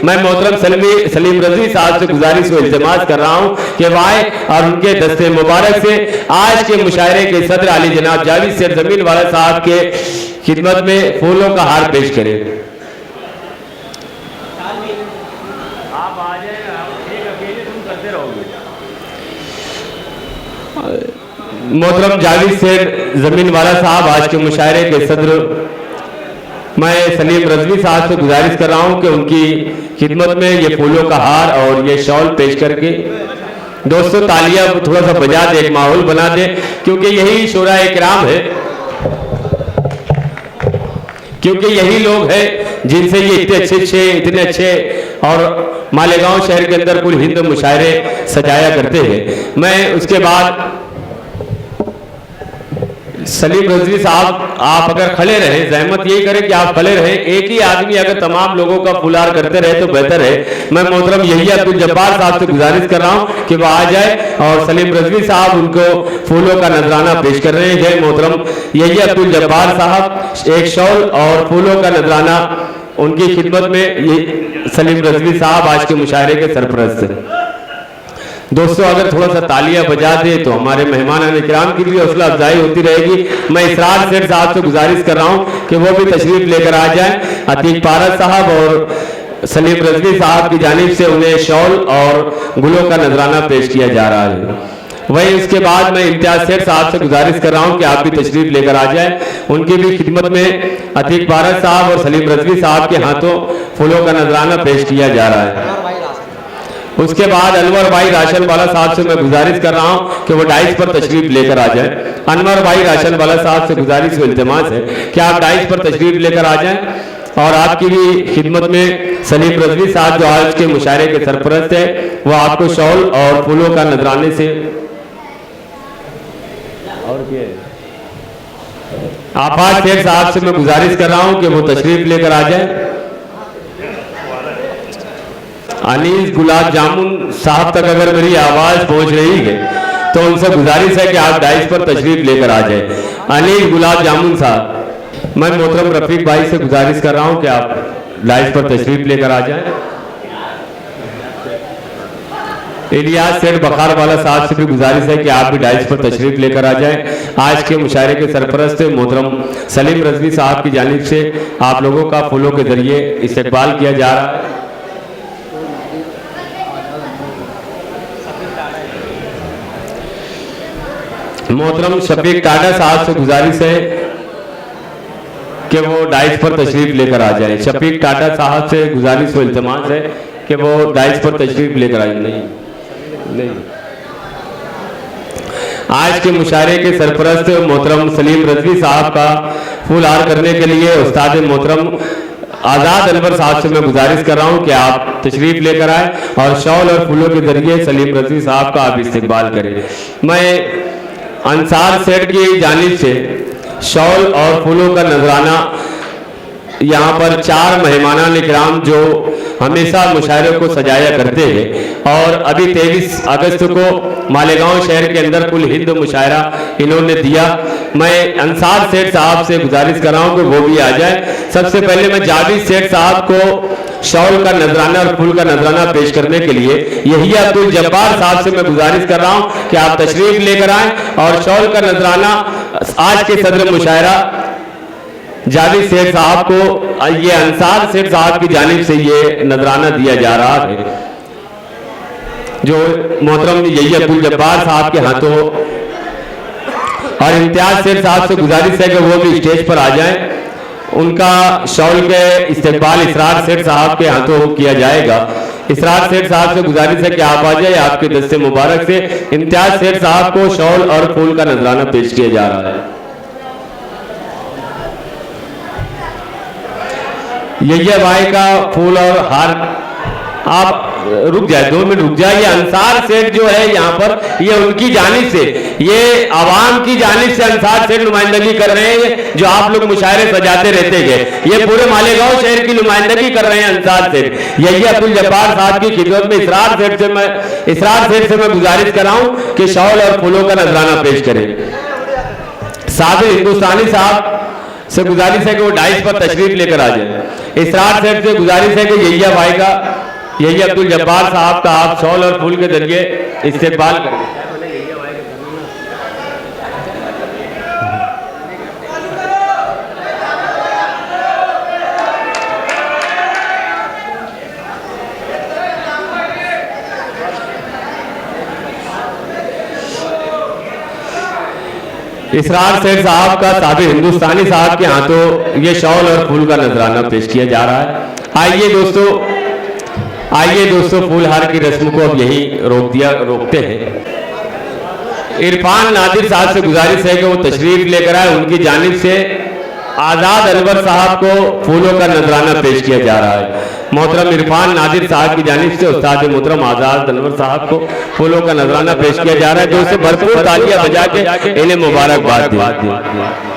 मैं मोहतरम सलीम रजवी साहब से गुजारिश व इल्तिमास कर रहा हूं कि वह आए और उनके दस्ते मुबारक से आज के मुशायरे के सदर आली जनाब जावेद सेठ जमीन वाला साहब के खिदमत में फूलों का हार पेश करें। आप आ जाए, एक अकेले तुम करते रहोगे। मोहतरम जावेद सेठ जमीन वाला साहब आज के मुशायरे के सदर, मैं सलीम रजवी साहब से गुजारिश कर रहा हूं कि उनकी खिदमत में ये फूलों का हार और ये शॉल पेश करके दोस्तों तालियां थोड़ा सा बजा दे, एक माहौल बना दे, क्योंकि यही शोरा इकराम है, क्योंकि यही लोग हैं जिनसे ये इतने अच्छे और मालेगांव शहर के अंदर कुल हिंद मुशायरे सजाया करते हैं। मैं उसके बाद सलीम रजवी साहब आप अगर खड़े रहे, जहमत यही करें कि आप खड़े रहे, एक ही आदमी अगर तमाम लोगों का फुलार करते रहे तो बेहतर है। मैं मोहतरम यही अब्दुल जब्बार साहब से गुजारिश कर रहा हूं कि वह आ जाए और सलीम रजवी साहब उनको फूलों का नजराना पेश कर रहे हैं। मोहतरम यही अब्दुल जब्बार साहब एक शॉल और फूलों का नजराना उनकी खिदमत में, ये सलीम रजवी साहब आज के मुशायरे के सरपरस्त हैं। दोस्तों अगर थोड़ा सा तालियां बजा दे तो हमारे मेहमान इकराम की भी हौसला अफजाई होती रहेगी। मैं इसरार सेठ साहब से गुजारिश कर रहा हूं कि वो भी तशरीफ लेकर आ जाएं। अतीक पारस साहब और सलीम रजवी साहब की जानिब से उन्हें शॉल और गुलों का नजराना पेश किया जा रहा है। वही उसके बाद मैं इम्तियाज सेठ साहब से गुजारिश कर रहा हूं कि आप भी तशरीफ लेकर आ जाएं। उनकी भी खिदमत में अतीक पारस साहब और सलीम रजवी साहब के हाथों फूलों का नजराना पेश किया जा रहा है। उसके बाद अनवर भाई राशन वाला साहब से मैं गुजारिश कर रहा हूं कि वो डाइस पर तशरीफ लेकर आ जाए। अनवर भाई राशन वाला साहब से गुजारिश व इल्तिमास है कि आप डाइस पर तशरीफ लेकर आ जाएं और आपकी भी खिदमत में सलीम रजवी साहब जो आज के मुशायरे के सरपरस्त है वो आपको शॉल और फूलों का नजराने से और आफाज शेख साहब से मैं गुजारिश कर रहा हूं कि वो तशरीफ लेकर आ जाए। अनीस गुलाब जामुन साहब तक अगर मेरी आवाज पहुंच रही है तो उनसे गुजारिश है कि आप डाइस पर तशरीफ लेकर आ जाए। अनीस गुलाब जामुन साहब, मैं मोहतरम रफीक भाई से गुजारिश कर रहा हूं कि आप डाइस पर तशरीफ लेकर आ जाएं। इलियास सेठ बखार वाला साहब से भी गुजारिश है कि आप भी डाइस पर तशरीफ लेकर आ जाएं। आज के मुशायरे के सरपरस्त मोहतरम सलीम रजवी साहब की जानिब से आप लोगों का फूलों के जरिए इस्तकबाल किया जा रहा है। मोहतरम शफीक टाडा साहब से गुजारिश है कि वो डाइस पर तशरीफ लेकर आ जाए। शफीक टाडा साहब से गुजारिश व इल्तिमास है कि वो डाइस पर तशरीफ लेकर आए। नहीं, आज के मुशायरे के सरपरस्त मोहतरम सलीम रजवी साहब का फूल हार करने के लिए उस्ताद मोहतरम आज़ाद अनवर साहब से मैं गुजारिश कर रहा हूं कि आप तशरीफ लेकर आए और शॉल और फूलों के जरिए सलीम रजवी साहब का आप इस्तकबाल करें। मैं अंसार सेठ की जानिब से शॉल और फूलों का नजराना यहाँ पर 4 मेहमान इकराम जो हमेशा मुशायरे को सजाया करते हैं और अभी 23 अगस्त को मालेगांव शहर के अंदर कुल हिंद मुशायरा इन्होंने दिया। मैं अंसार सेठ साहब से गुजारिश कर रहा हूँ कि वो भी आ जाए। सबसे पहले मैं जावेद सेठ साहब को शॉल का नजराना और फूल का नजराना पेश करने के लिए यही अब्दुल जब्बार साहब से मैं गुजारिश कर रहा हूँ कि आप तशरीफ लेकर आए और शॉल का नजराना आज के सदर मुशायरा जावेद सेठ साहब को ये अंसार सेठ साहब की जानिब से ये नजराना दिया जा रहा है जो मोहतरम यही अब्दुल जब्बार साहब के हाथों, और इम्तियाज सेठ साहब से गुजारिश है कि वो भी स्टेज पर आ जाएं। उनका शॉल के इस्तेमाल इसरार सेठ साहब के हाथों किया जाएगा। इसरार सेठ साहब से गुजारिश है कि आप आ जाए, आपके दस्ते मुबारक से इम्तियाज सेठ साहब को शॉल और फूल का नजराना पेश किया जा रहा है। यही भाई का फूल और हार, आप रुक जाए 2 मिनट रुक जाए। ये अंसार सेठ जो है यहाँ पर ये उनकी जानिब से, ये आवाम की जानिब से अंसार सेठ नुमाइंदगी कर रहे हैं जो आप लोग मुशायरे सजाते रहते गए। ये पूरे मालेगांव शहर की नुमाइंदगी कर रहे हैं अंसार सेठ। यही अब्दुल जब्बार साहब की खिदमत में इसरार सेठ से मैं गुजारिश कर रहा हूँ कि शॉल और फूलों का नजराना पेश करें। साबिर हिंदुस्तानी साहब से गुजारिश है कि वो डाइस पर तशरीफ लेकर आ जाए। इसरार सेठ से गुजारिश है कि यहिया भाई का, यही अब्दुल जब्बार साहब का आप शॉल और फूल के जरिए इस्तेकबाल करें। इसरार सेठ साहब का साबिर हिंदुस्तानी साहब के हाथों ये शॉल और फूल का नजराना पेश किया जा रहा है। आइए दोस्तों फूलहार की रस्म को अब यही रोकते हैं। इरफान नादिर साहब से गुजारिश है कि वो तशरीफ लेकर आए। उनकी जानिब से आजाद अनवर साहब को फूलों का नजराना पेश किया जा रहा है। मोहतरम इरफान नादिर साहब की जानिब से उस्ताद मोहतरम आजाद अनवर साहब को फूलों का नजराना पेश किया जा रहा है, जो उसे भरपूर तालियां बजा के इन्हें मुबारकबाद दी।